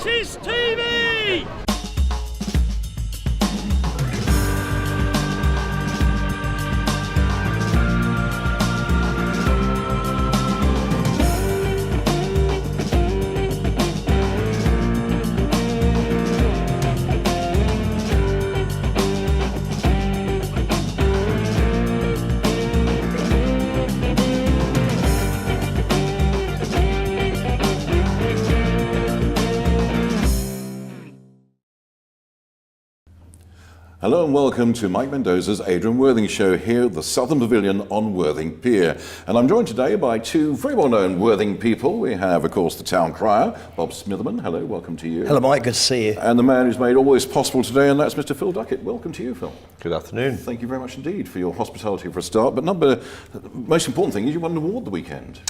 ASITIS TV! Hello and welcome to Mike Mendoza's Adrian Worthing Show here at the Southern Pavilion on Worthing Pier. And I'm joined today by two very well-known Worthing people. We have, of course, the town crier, Bob Smitherman. Hello, welcome to you. Hello, Mike, good to see you. And the man who's made all this possible today, and that's Mr. Phil Duckett. Welcome to you, Phil. Good afternoon. Thank you very much indeed for your hospitality for a start. But the most important thing is you won an award the weekend.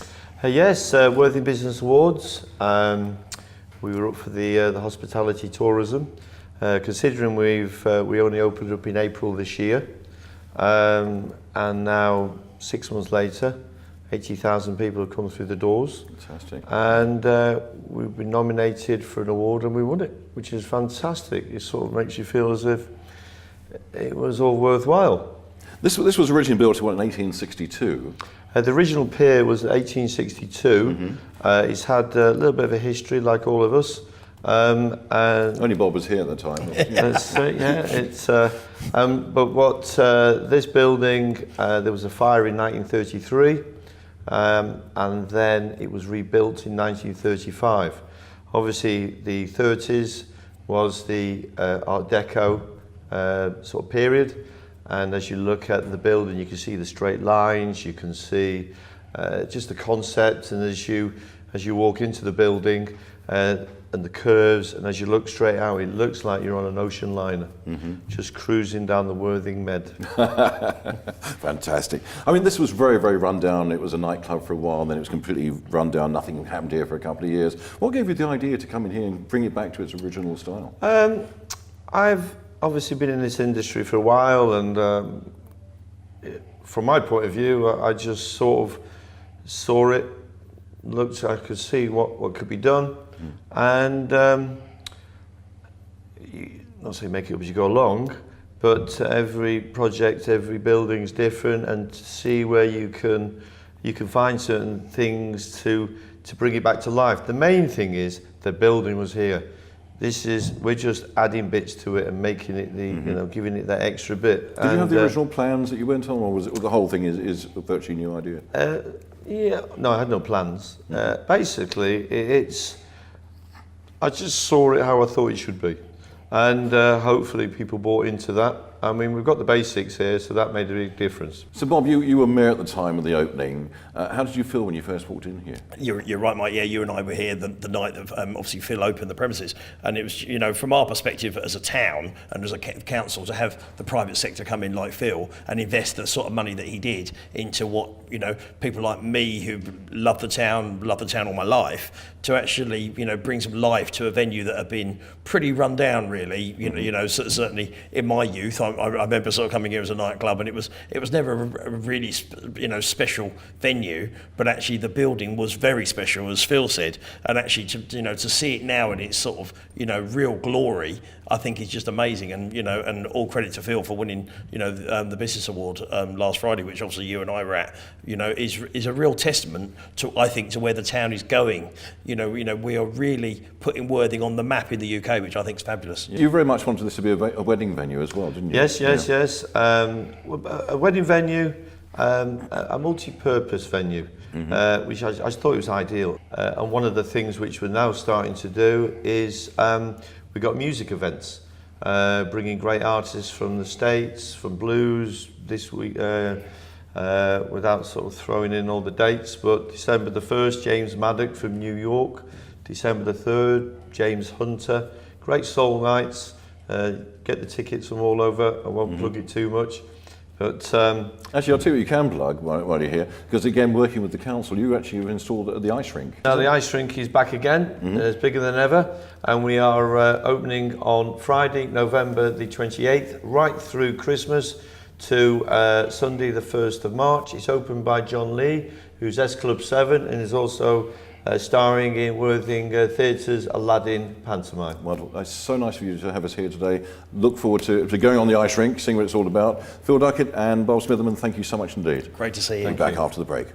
Yes, Worthing Business Awards. We were up for the hospitality tourism. Considering we only opened up in April this year, and now 6 months later, 80,000 people have come through the doors. Fantastic. And we've been nominated for an award and we won it, which is fantastic. It sort of makes you feel as if it was all worthwhile. This was originally built in 1862. The original pier was 1862. It's had a little bit of a history, like all of us. And only Bob was here at the time. But what this building, there was a fire in 1933, and then it was rebuilt in 1935. Obviously, the 30s was the Art Deco sort of period, and as you look at the building, you can see the straight lines, you can see just the concept, and as you walk into the building. And the curves, and as you look straight out, it looks like you're on an ocean liner, just cruising down the Worthing Med. Fantastic. I mean, this was very, very run down. It was a nightclub for a while, and then it was completely run down. Nothing happened here for a couple of years. What gave you the idea to come in here and bring it back to its original style? I've obviously been in this industry for a while, and from my point of view, I just sort of saw it, I could see what could be done. And not say make it up as you go along, but every project, every building is different, and to see where you can find certain things to bring it back to life. The main thing is the building was here. We're just adding bits to it and making it giving it that extra bit. Did you have the original plans that you went on, or was it the whole thing is a virtually new idea? Yeah, no, I had no plans. Basically, I just saw it how I thought it should be, and hopefully people bought into that. I mean, we've got the basics here, so that made a big difference. So Bob, you were mayor at the time of the opening. How did you feel when you first walked in here? You're right, Mike. Yeah, you and I were here the night that obviously Phil opened the premises, and it was, from our perspective as a town and as a council, to have the private sector come in like Phil and invest the sort of money that he did into what people like me who love the town all my life, to actually bring some life to a venue that had been pretty run down, really. Certainly in my youth, I remember sort of coming here as a nightclub, and it was never a really special venue, but actually the building was very special, as Phil said, and actually to see it now in its sort of real glory, I think is just amazing. And and all credit to Phil for winning the business award last Friday, which obviously you and I were at. Is a real testament to, I think, to where the town is going. We are really putting Worthing on the map in the UK, which I think is fabulous. You very much wanted this to be a wedding venue as well, didn't you? Yes. A wedding venue, a multi-purpose venue, which I thought was ideal. And one of the things which we're now starting to do is we've got music events, bringing great artists from the States, from blues this week, without sort of throwing in all the dates, but December the 1st, James Maddock from New York, December the 3rd, James Hunter, great soul nights. Get the tickets from all over. I won't plug it too much. But actually, I'll tell you what you can plug while you're here, because again, working with the council, you actually have installed the ice rink. Now the ice rink is back again. It's bigger than ever, and we are opening on Friday, November the 28th, right through Christmas to Sunday the 1st of March. It's opened by John Lee, who's S Club 7 and is also starring in Worthing Theatre's Aladdin pantomime. Well, it's so nice of you to have us here today. Look forward to going on the ice rink, seeing what it's all about. Phil Duckett and Bob Smitherman, thank you so much indeed. Great to see you. Be back after the break.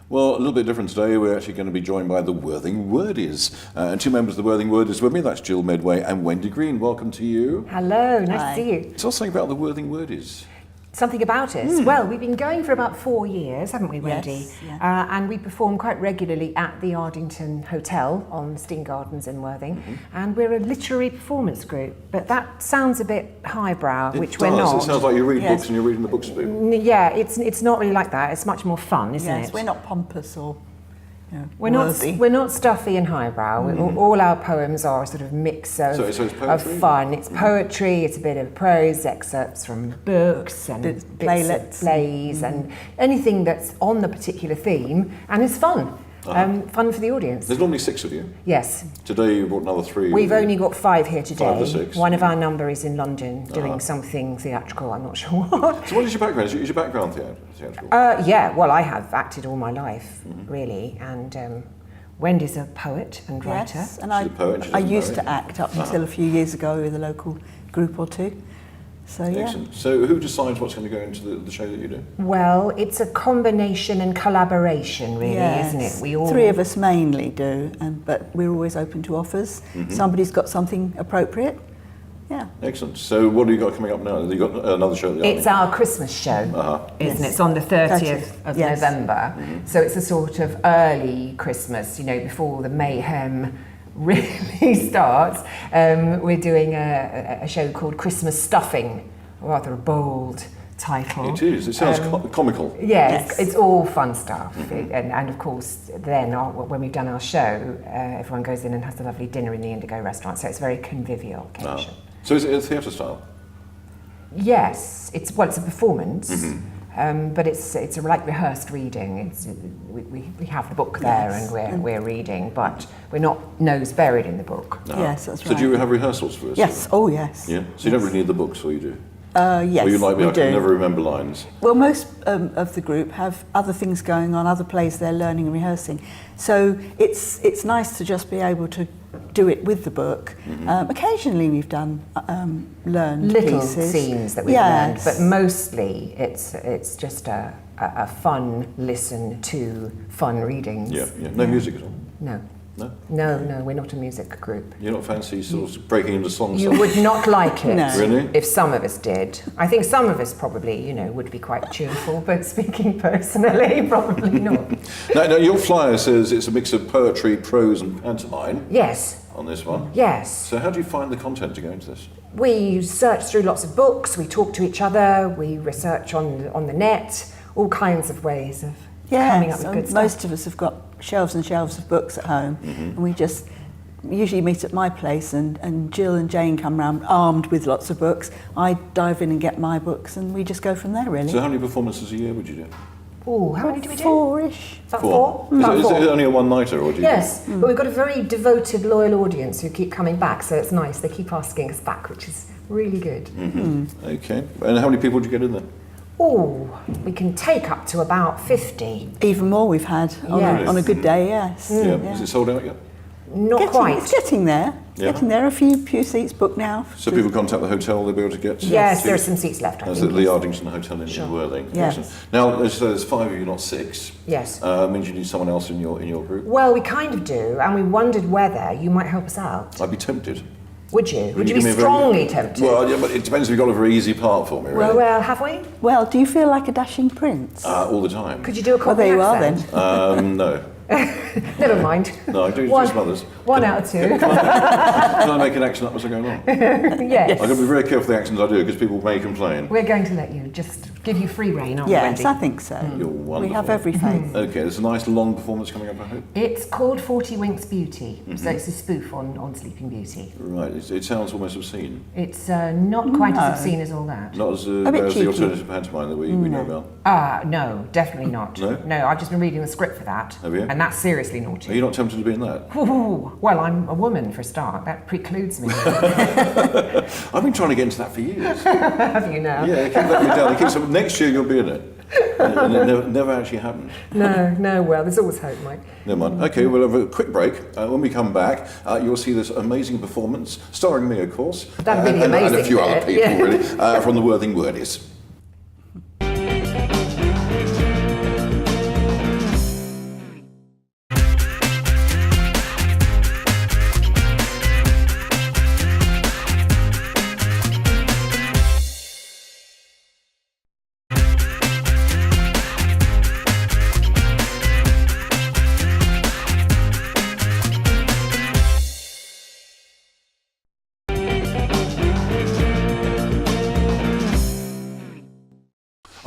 Well, a little bit different today. We're actually going to be joined by the Worthing Wordies. And two members of the Worthing Wordies with me. That's Jill Medway and Wendy Green. Welcome to you. Hello, nice to see you. Tell us something about the Worthing Wordies. Something about us. Well, we've been going for about 4 years, haven't we, Wendy? Yes, yeah. And we perform quite regularly at the Ardington Hotel on Steen Gardens in Worthing. And we're a literary performance group, but that sounds a bit highbrow, which we're not. It sounds like you read Yes. books and you're reading the books of people. Yeah, it's not really like that. It's much more fun, isn't Yes, it? we're not pompous or We're not stuffy and highbrow. All our poems are a sort of mix of, So it's of poetry? fun. It's poetry, it's a bit of prose, excerpts from books and Bits- bits playlets. of plays and anything that's on the particular theme, and it's fun. Fun for the audience. There's normally 6 of you. Yes. Today you brought another 3. We've only got 5 here today. 5 or 6. One of our number is in London doing something theatrical, I'm not sure what. So what is your background? Is your background theatrical? Yeah, well, I have acted all my life, really, and Wendy's a poet and writer. Yes, and She's a poet, she I doesn't used marry. to act up until a few years ago with a local group or two. So yeah. Excellent. So who decides what's going to go into the show that you do? Well, it's a combination and collaboration, really, isn't it? We all 3 of us mainly do, but we're always open to offers. Somebody's got something appropriate. Yeah. Excellent. So what have you got coming up now? You've got another show at the It's our Christmas show, isn't it? It's on the 30th of Yes. November. So it's a sort of early Christmas, before the mayhem really starts. We're doing a show called Christmas Stuffing, rather a bold title. It is. It sounds comical. Yes, it's all fun stuff. And of course, then when we've done our show, everyone goes in and has a lovely dinner in the Indigo restaurant. So it's a very convivial occasion. So is it a theatre style? Yes, it's a performance, but it's a like rehearsed reading. We have the book there and we're reading, but we're not nose buried in the book. Yes, that's right. So do you have rehearsals for this? Yes, oh yes. Yeah. So you don't really need the books, or you do? Yes, Or you like me? we I can do. never remember lines. Well, most of the group have other things going on, other plays they're learning and rehearsing. So it's nice to just be able to do it with the book. Occasionally we've done learned Little pieces. scenes that we've learned, but mostly it's just a fun listen to fun readings. Yeah. No music at all. No. No. No, we're not a music group. You're not fancy sort of breaking into songs. You would not like it No. Really? if some of us did. I think some of us probably, would be quite tuneful, but speaking personally, probably not. Now, your flyer says it's a mix of poetry, prose, and pantomime Yes, on this one. yes. So how do you find the content to go into this? We search through lots of books, we talk to each other, we research on the net, all kinds of ways of coming up with good stuff. Most of us have got shelves and shelves of books at home, and we just usually meet at my place, and Jill and Jane come round armed with lots of books. I dive in and get my books, and we just go from there, really. So how many performances a year would you do? Oh, how many do we do? 4-ish. About four? Is About it four. only a one-nighter, or do you? Yes, but we've got a very devoted, loyal audience who keep coming back, so it's nice. They keep asking us back, which is really good. Okay. And how many people do you get in there? Oh, we can take up to about 50. Even more we've had on, Yes. on a good day, yes. Yeah. Is it sold out yet? Not quite. It's getting there. It's Yeah. getting there. A few seats booked now. So people contact the hotel, they'll be able to get Yes, there are seats? some seats left, I That's think. at the Ardington Hotel in Worthing. Yes. Excellent. Now, there's 5 of you, not 6. Yes. Means you need someone else in your group. Well, we kind of do, and we wondered whether you might help us out. I'd be tempted. Would you? Would you give be me a very- strongly tempted? Well, yeah, but it depends if you've got a very easy part for me, really. Well, have we? Well, do you feel like a dashing prince? All the time. Could you do a Well, Cockney there you are accent? then. No. Never mind. No, I do One- just mothers. 1 out of 2. Can I make an accent up as I go along? Yes. I've got to be very careful the accents I do, because people may complain. We're going to let you just give you free rein, aren't we, Yes, Wendy? I think so. You're We wonderful. have every faith. Okay, there's a nice long performance coming up, I hope. It's called 40 Winks Beauty, so it's a spoof on Sleeping Beauty. Right, it sounds almost obscene. It's not quite as obscene as all that. Not as bit bad as the cheeky. alternative pantomime that we know about. No, definitely not. No? I've just been reading the script for that, Have you? and And that's seriously naughty. Are you not tempted to be in that? Ooh, well, I'm a woman for a start. That precludes me. I've been trying to get into that for years. Have you now? Yeah, keep letting me down. So next year you'll be in it. And it never actually happened. No, well, there's always hope, Mike. Never mind. Okay, we'll have a quick break. When we come back, you'll see this amazing performance, starring me, of course. That'd be the and amazing a few other bit, people, yeah. really, from the Worthing Wordies.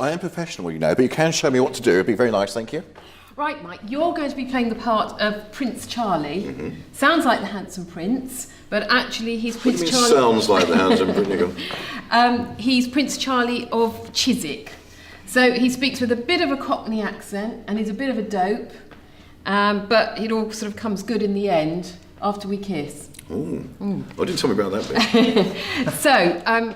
I am professional, you know, but you can show me what to do. It'd be very nice, thank you. Right, Mike, you're going to be playing the part of Prince Charlie. Sounds like the handsome prince, but actually he's Prince It Charlie. sounds like the handsome Prince. He's Prince Charlie of Chiswick. So he speaks with a bit of a Cockney accent and he's a bit of a dope, but it all sort of comes good in the end after we kiss. Oh, didn't tell me about that bit. So,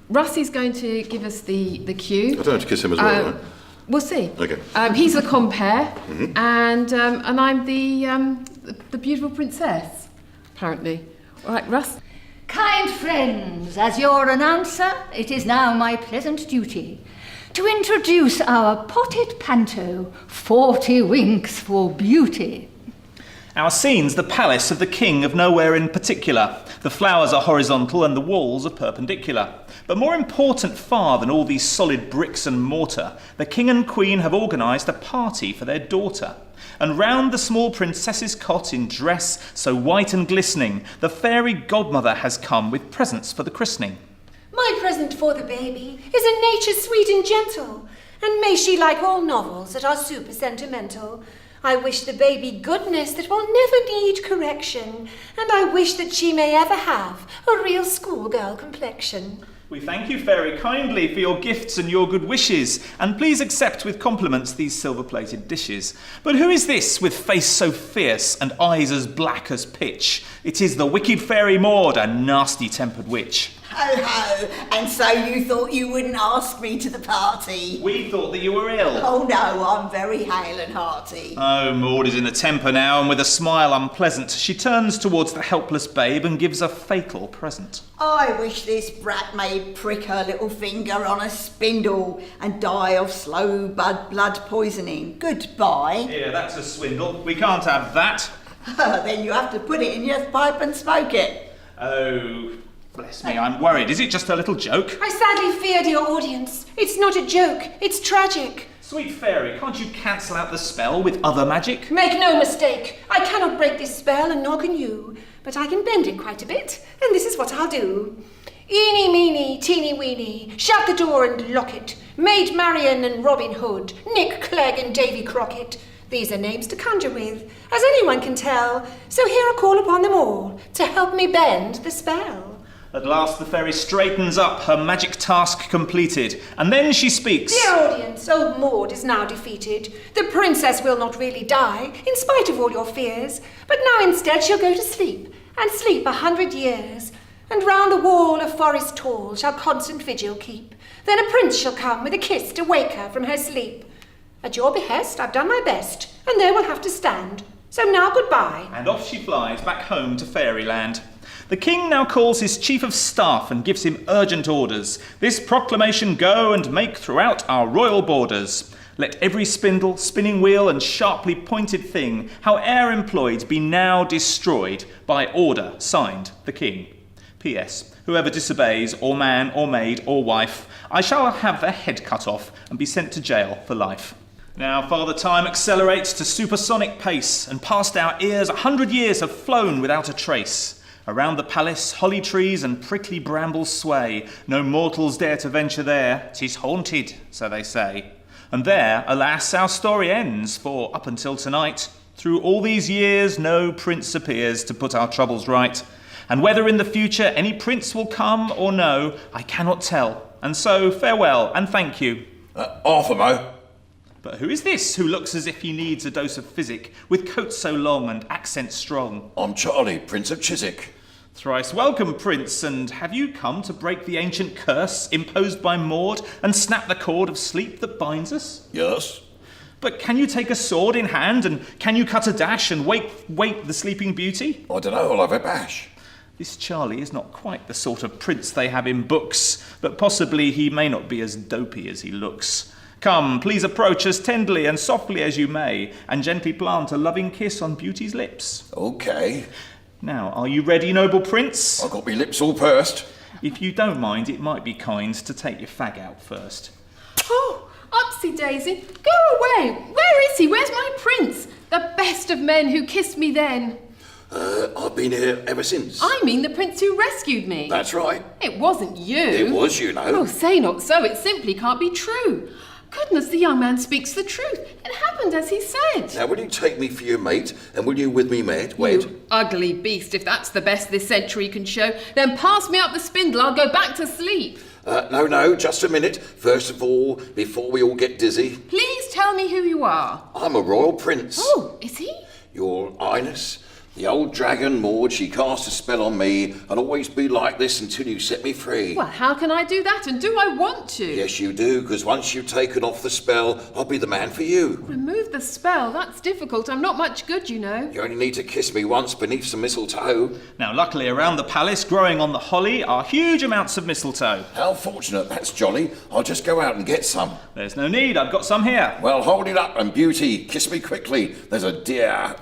Russ is going to give us the cue. I don't have to kiss him as well, right? We'll see. Okay. He's the compere, and I'm the beautiful princess, apparently. All right, Russ. Kind friends, as your announcer, it is now my pleasant duty to introduce our potted panto, 40 winks for beauty. Our scene's the palace of the king of nowhere in particular. The flowers are horizontal and the walls are perpendicular. But more important far than all these solid bricks and mortar, the king and queen have organised a party for their daughter. And round the small princess's cot in dress so white and glistening, the fairy godmother has come with presents for the christening. My present for the baby is a nature sweet and gentle, and may she like all novels that are super sentimental. I wish the baby goodness that will never need correction, and I wish that she may ever have a real schoolgirl complexion. We thank you very kindly for your gifts and your good wishes, and please accept with compliments these silver-plated dishes. But who is this with face so fierce and eyes as black as pitch? It is the wicked fairy Maud, a nasty-tempered witch. Ho ho, and so you thought you wouldn't ask me to the party? We thought that you were ill. Oh no, I'm very hale and hearty. Oh, Maud is in a temper now, and with a smile unpleasant, she turns towards the helpless babe and gives a fatal present. I wish this brat may prick her little finger on a spindle and die of slow blood poisoning. Goodbye. Yeah, that's a swindle. We can't have that. Then you have to put it in your pipe and smoke it. Oh, bless me, I'm worried. Is it just a little joke? I sadly fear, dear audience, it's not a joke, it's tragic. Sweet fairy, can't you cancel out the spell with other magic? Make no mistake, I cannot break this spell and nor can you, but I can bend it quite a bit, and this is what I'll do. Eeny, meeny, teeny, weeny, shut the door and lock it. Maid Marian and Robin Hood, Nick Clegg and Davy Crockett. These are names to conjure with, as anyone can tell, so here I call upon them all to help me bend the spell. At last the fairy straightens up, her magic task completed, and then she speaks. Dear audience, old Maud is now defeated. The princess will not really die, in spite of all your fears, but now instead she'll go to sleep, and sleep 100 years. And round the wall of forest tall shall constant vigil keep. Then a prince shall come with a kiss to wake her from her sleep. At your behest I've done my best, and there we'll have to stand. So now goodbye. And off she flies back home to fairyland. The king now calls his chief of staff and gives him urgent orders. This proclamation go and make throughout our royal borders. Let every spindle, spinning wheel and sharply pointed thing, howe'er employed, be now destroyed by order signed the king. P.S. Whoever disobeys, or man, or maid, or wife, I shall have their head cut off and be sent to jail for life. Now, Father Time accelerates to supersonic pace, and past our ears 100 years have flown without a trace. Around the palace, holly trees and prickly brambles sway. No mortals dare to venture there. 'Tis haunted, so they say. And there, alas, our story ends, for up until tonight, through all these years, no prince appears to put our troubles right. And whether in the future any prince will come or no, I cannot tell. And so, farewell and thank you. Arthur, Mo. But who is this who looks as if he needs a dose of physic, with coat so long and accent strong? I'm Charlie, Prince of Chiswick. Thrice welcome, Prince, and have you come to break the ancient curse imposed by Maud and snap the cord of sleep that binds us? Yes. But can you take a sword in hand, and can you cut a dash and wake the sleeping beauty? I don't know, I'll have a bash. This Charlie is not quite the sort of prince they have in books, but possibly he may not be as dopey as he looks. Come, please approach as tenderly and softly as you may, and gently plant a loving kiss on beauty's lips. Okay. Now, are you ready, noble prince? I've got my lips all pursed. If you don't mind, it might be kind to take your fag out first. Oh, upsy daisy, go away. Where is he? Where's my prince? The best of men who kissed me then. I've been here ever since. I mean the prince who rescued me. That's right. It wasn't you. It was, you know. Oh, say not so. It simply can't be true. Goodness, the young man speaks the truth. It happened as he said. Now, will you take me for your mate, and will you with me wed? You ugly beast, if that's the best this century can show, then pass me up the spindle. I'll go back to sleep. No, just a minute. First of all, before we all get dizzy. Please tell me who you are. I'm a royal prince. Oh, is he? Your Highness, the old dragon Maud, she cast a spell on me, and always be like this until you set me free. Well, how can I do that, and do I want to? Yes, you do, because once you've taken off the spell, I'll be the man for you. Remove the spell? That's difficult. I'm not much good, you know. You only need to kiss me once beneath some mistletoe. Now, luckily, around the palace, growing on the holly, are huge amounts of mistletoe. How fortunate, that's jolly. I'll just go out and get some. There's no need, I've got some here. Well, hold it up, and beauty, kiss me quickly. There's a dear.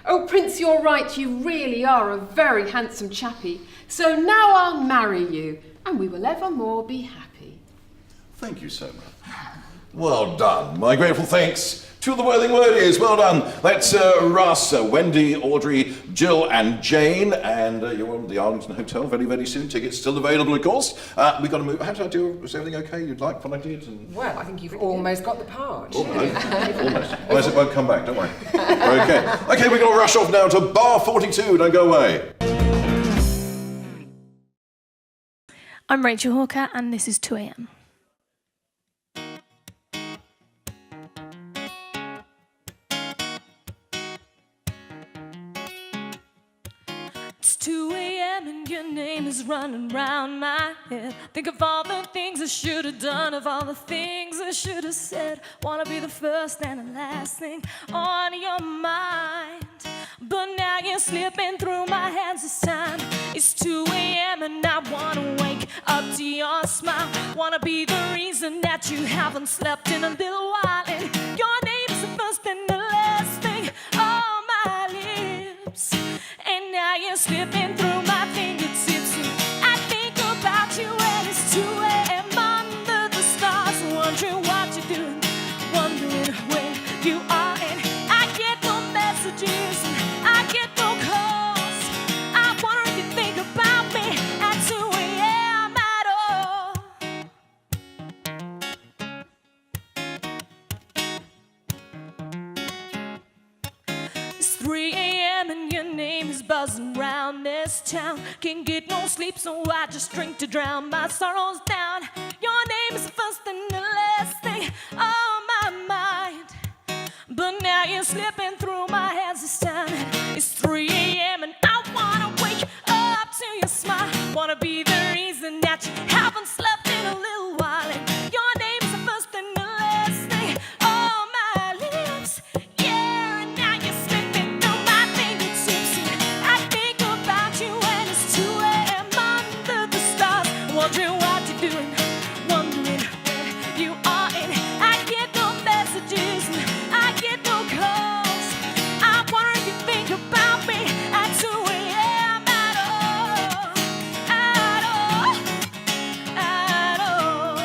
Oh, Prince, you're right. You really are a very handsome chappie. So now I'll marry you, and we will evermore be happy. Thank you so much. Well done. My grateful thanks to the Worthing Wordies. Well done. That's Russ, Wendy, Audrey, Jill and Jane. And you're on the Arlington Hotel very, very soon. Tickets still available, of course. We've got to move. How did I do? Was everything okay? You'd like what I did? Well, I think you've almost got the part. Almost. Otherwise it won't come back, don't worry. Okay, we're going to rush off now to bar 42. Don't go away. I'm Rachel Hawker, and this is 2 AM. It's 2 AM and your name is running round my head. Think of all the things I should have done, of all the things I should have said. Wanna be the first and the last thing on your mind, but now you're slipping through my hands this time. It's 2 AM and I wanna wake up to your smile. Wanna be the reason that you haven't slept in a little while, and your name is the first and the last thing on my lips. And now you're slipping through my fingertips, and I think about you when it's 2 AM under the stars, wondering what you're doing, wondering where you are. And I get no messages, and I get no calls. I wonder if you think about me at 2 AM at all. It's 3 AM and your name is buzzing round this town. Can't get no sleep, so I just drink to drown my sorrows down. Your name is the first and the last thing on my mind, but now you're slipping through my hands this time. It's 3 AM and I wanna wake up to your smile. Wanna be the reason that you haven't slept in a little while, and your name's the first and the last thing on my lips. Yeah, and now you're slipping through my fingertips, and I think about you when it's 2 AM under the stars, wondering what you're doing, wondering where you are. And I get no messages, and I get no calls. I wonder if you think about me at 2 AM at all, at all, at all.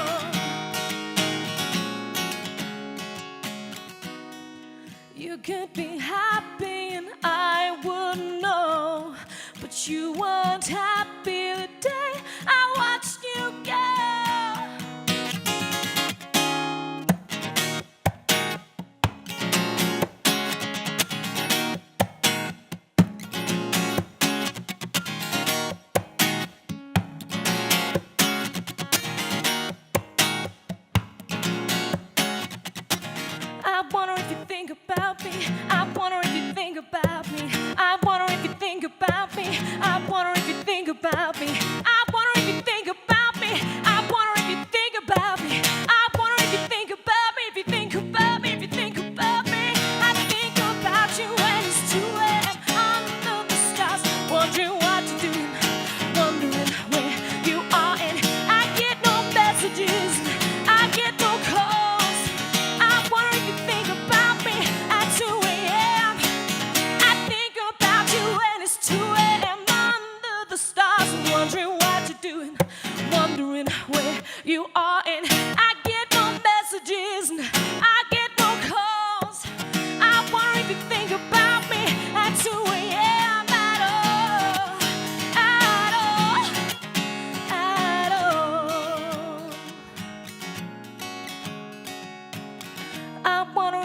You could be happy and I wouldn't know, but you weren't happy the day I watched you go.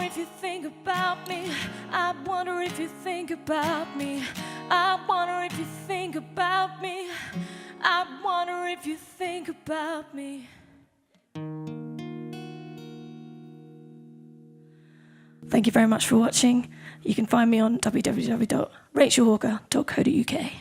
if you think about me. I wonder if you think about me. I wonder if you think about me. I wonder if you think about me. Thank you very much for watching. You can find me on www.rachelhawker.co.uk.